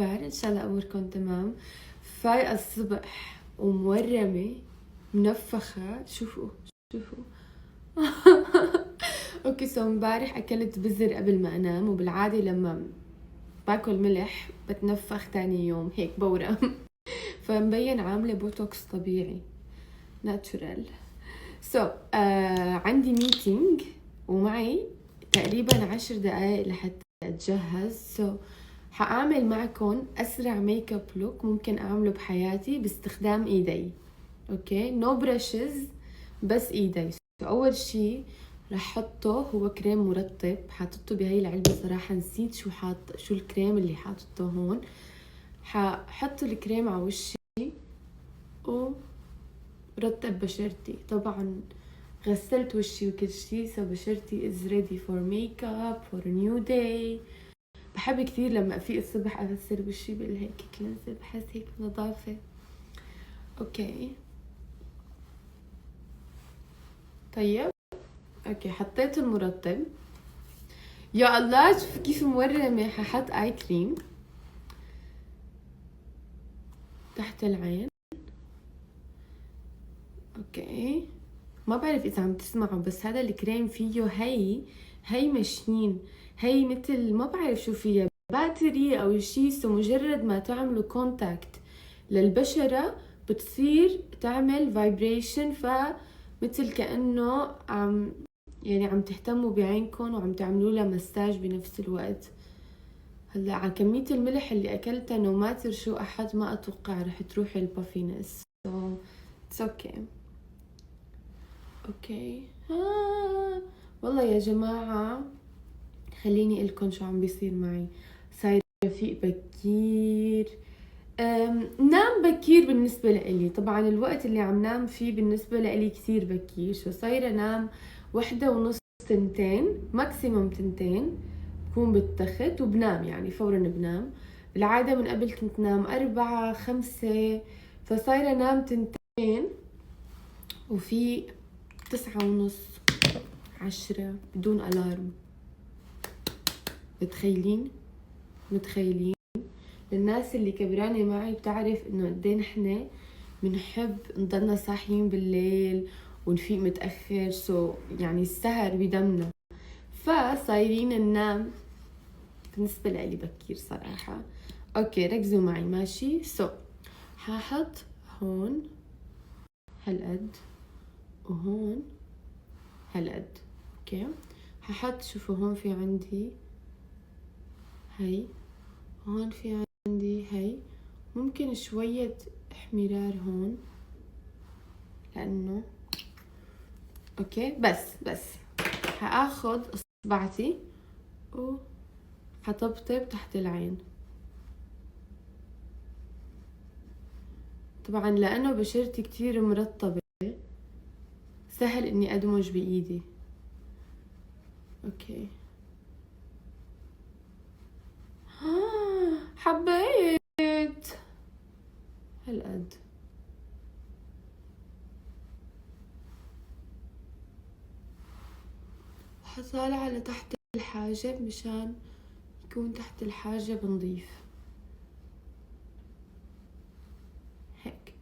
ان شاء الله اموركم تمام. فايقه الصبح ومورمه منفخه. شوفوا اوكي، سو امبارح اكلت بزر قبل ما انام، وبالعاده لما باكل ملح بتنفخ تاني يوم هيك بورم. فمبين عامله بوتوكس طبيعي ناتشورال. عندي ميتينج ومعي تقريبا 10 دقايق لحتى اتجهز. حاعمل معكم اسرع ميك اب لوك ممكن اعمله بحياتي باستخدام ايدي. اوكي، نو برشز، بس ايدي. اول شي رح حطه هو كريم مرطب، حاطته بهي العلبة. صراحة نسيت شو الكريم اللي حاطته هون. ححط الكريم على وشي ورطب بشرتي. طبعا غسلت وشي وكل شي، so بشرتي is ready for makeup for a new day. بحب كثير لما افيق الصبح اغسل وشي بالهيك كلينزر، بحس هيك نظافة. اوكي طيب، اوكي حطيت المرطب. يا الله شوف كيف مورمة. ححط اي كريم تحت العين. اوكي، ما بعرف اذا عم تسمعوا، بس هذا الكريم فيه هي مشين، هي مثل ما بعرف شو فيها، باتري او شي. مجرد ما تعملوا كونتاكت للبشرة بتصير تعمل فايبريشن، فمثل كأنه عم تهتموا بعينكم وعم تعملوا لها مساج بنفس الوقت. هلا على كمية الملح اللي اكلتها نو ماتر شو احد، ما اتوقع رح تروح البافينس. اتس اوكي. والله يا جماعة خليني لكم شو عم بيصير معي. صاير فيق بكير، نام بكير بالنسبة لإلي. طبعا الوقت اللي عم نام فيه بالنسبة لإلي كثير بكير. صايرة نام 1:30 2 ماكسيموم 2 بكون بالتخت وبنام، يعني فورا بنام. بالعادة من قبل كنت نام 4 5، فصايرة نام 2 وفي 9:30 10 بدون ألارم. متخيلين؟ الناس اللي كبرانة معي بتعرف انه قد ايه نحن بنحب نضلنا صاحيين بالليل ونفيق متأخر. يعني السهر بدمنا، فصايرين ننام بالنسبة لي بكير صراحة. اوكي ركزوا معي ماشي. حاحط هون هالقد وهون هالقد. اوكي، ححط شوفوا هون في عندي هي، هون في عندي هي. ممكن شوية احمرار هون لانه اوكي. بس هاخد اصبعتي وحطبطب تحت العين. طبعا لانه بشرتي كتير مرطبة سهل اني ادمج بايدي. اوكي حبيت هالقد. حطالع لتحت الحاجب مشان يكون تحت الحاجب نظيف هيك.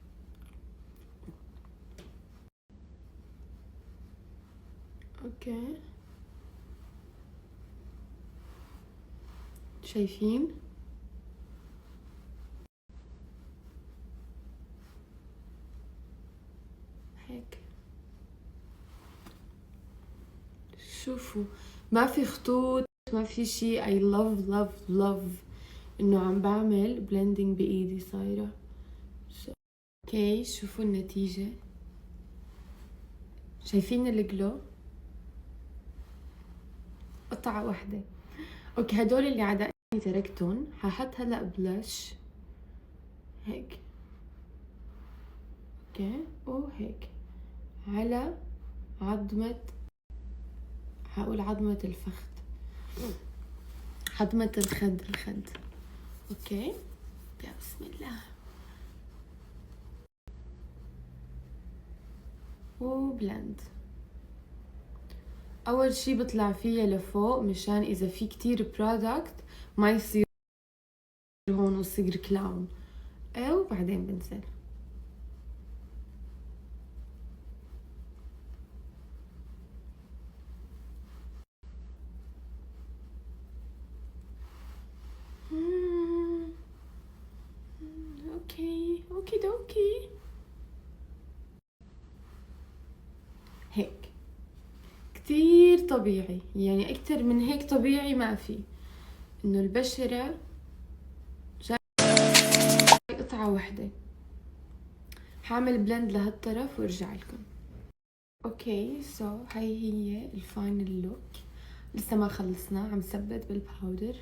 اوكي شايفين؟ هيك شوفوا، ما في خطوط ما في شي. I love انه عم بعمل بلندنج بايدي صايرة. اوكي شوفوا النتيجة، شايفين الجلو؟ قطعة واحدة. اوكي هدول اللي عدقني تركتهم. ححط هلا بلاش هيك. اوكي وهيك على عظمة، هقول عظمة الفخذ، عظمة الخد. اوكي يا بسم الله. وبلند. اول شي بطلع فيها لفوق مشان اذا في كتير برودكت ما يصير هون بصير كلاون او بعدين بنزل. اوكي دوكي. هيك كتير طبيعي، يعني اكتر من هيك طبيعي ما في، انه البشرة جاي قطعة وحدة. حاعمل بلند لهالطرف وارجع لكم. اوكي هاي هي الفاينل لوك. لسه ما خلصنا، عم ثبت بالباودر.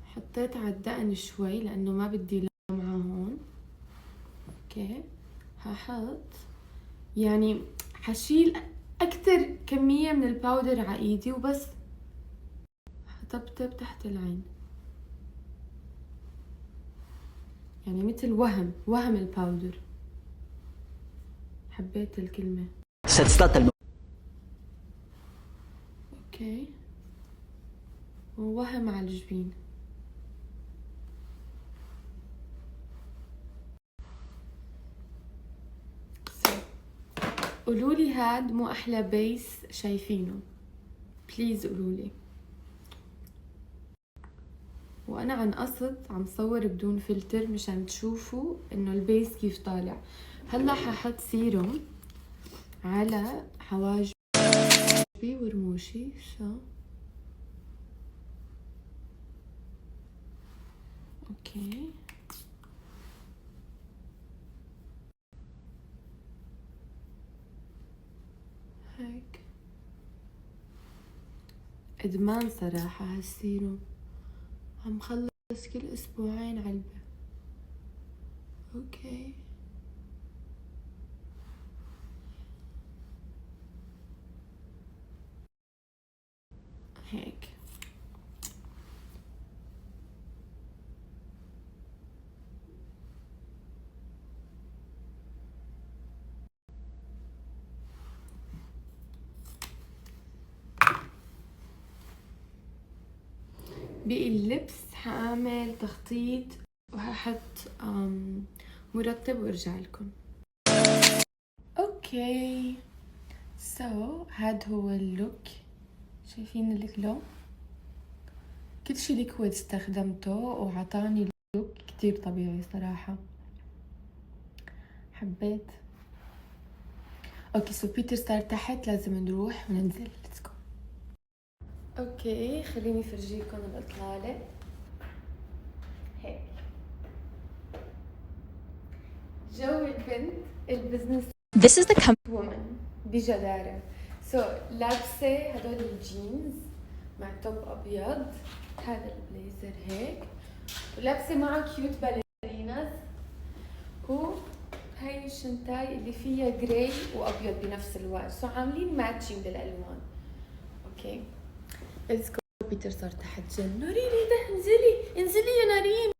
حطيت على الدقن شوي لانه ما بدي لمعة هون. اوكي هحط، يعني حشيل اكتر كمية من الباودر على ايدي وبس حطبطب تحت العين، يعني مثل وهم الباودر. حبيت الكلمة. اوكي ووهم على الجبين. قولولي هاد مو احلى بيس شايفينه؟ بليز قولولي. وانا عن قصد عم صور بدون فلتر مشان تشوفوا انه البيس كيف طالع. هلا ححط سيروم على حواجبي ورموشي. اوكي هيك ادمان صراحة هالسيروم، عم خلص كل اسبوعين علبة. اوكي هيك بقي اللبس. حاعمل تخطيط وهحط مرتب وارجع لكم. اوكي هاد هو اللوك. شايفين الجلو؟ كل شي ليكويد استخدمته وعطاني لوك كتير طبيعي صراحة، حبيت. اوكي بيتر صار تحت، لازم نروح وننزل. ليتس جو. اوكي خليني فرجيكم الاطلالة. هيك جو البنت البزنس This is the وومن بجدارة. لابسة هدول الجينز مع توب ابيض، هذا البليزر هيك، ولابسة معه كيوت باليريناز، وهي الشنتاي اللي فيها جراي وابيض بنفس الوقت. عاملين ماتشنج للالوان. اوكي ليتس جو. بيتر صار تحت جن. نورين ده انزلي يا نارين.